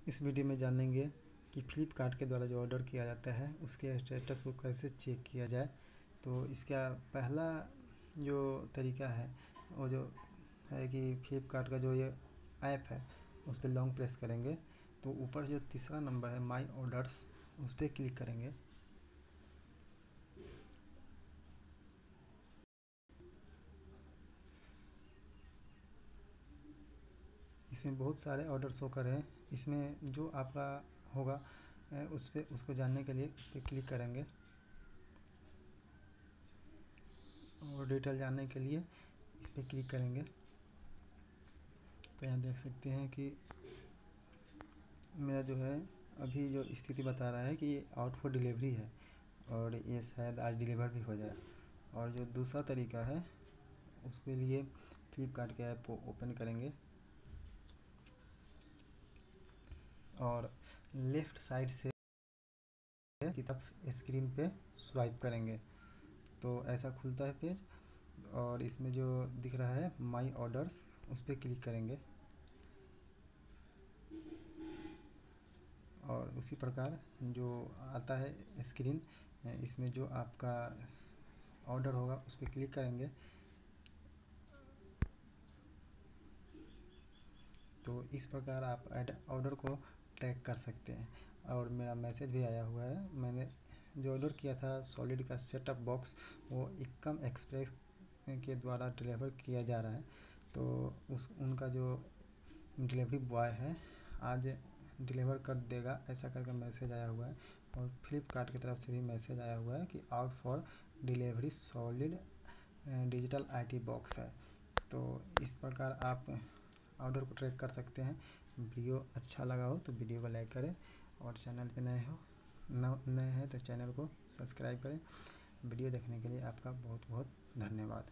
इस वीडियो में जानेंगे कि फ्लिपकार्ट के द्वारा जो ऑर्डर किया जाता है उसके स्टेटस को कैसे चेक किया जाए। तो इसका पहला जो तरीका है वो जो है कि फ्लिपकार्ट का जो ये ऐप है उस पर लॉन्ग प्रेस करेंगे तो ऊपर जो तीसरा नंबर है माई ऑर्डर्स उस पर क्लिक करेंगे। इसमें बहुत सारे ऑर्डर शो कर रहे हैं। इसमें जो आपका होगा उस पर उसको जानने के लिए उस पर क्लिक करेंगे और डिटेल जानने के लिए इस पर क्लिक करेंगे। तो यहाँ देख सकते हैं कि मेरा जो है अभी जो स्थिति बता रहा है कि ये आउट फॉर डिलीवरी है और ये शायद आज डिलीवर भी हो जाए। और जो दूसरा तरीका है उसके लिए फ्लिपकार्ट के ऐप को ओपन करेंगे और लेफ़्ट साइड से की तरफ स्क्रीन पे स्वाइप करेंगे तो ऐसा खुलता है पेज। और इसमें जो दिख रहा है माई ऑर्डर्स उस पर क्लिक करेंगे और उसी प्रकार जो आता है स्क्रीन इसमें जो आपका ऑर्डर होगा उस पर क्लिक करेंगे। तो इस प्रकार आप ऑर्डर को ट्रैक कर सकते हैं। और मेरा मैसेज भी आया हुआ है, मैंने जो ऑर्डर किया था सॉलिड का सेटअप बॉक्स वो इक्कम एक्सप्रेस के द्वारा डिलीवर किया जा रहा है। तो उनका जो डिलीवरी बॉय है आज डिलीवर कर देगा ऐसा करके मैसेज आया हुआ है। और फ्लिपकार्ट की तरफ से भी मैसेज आया हुआ है कि out for delivery solid digital IT box है। तो इस प्रकार आप ऑर्डर को ट्रैक कर सकते हैं। वीडियो अच्छा लगा हो तो वीडियो को लाइक करें और चैनल पे नए हैं तो चैनल को सब्सक्राइब करें। वीडियो देखने के लिए आपका बहुत बहुत धन्यवाद।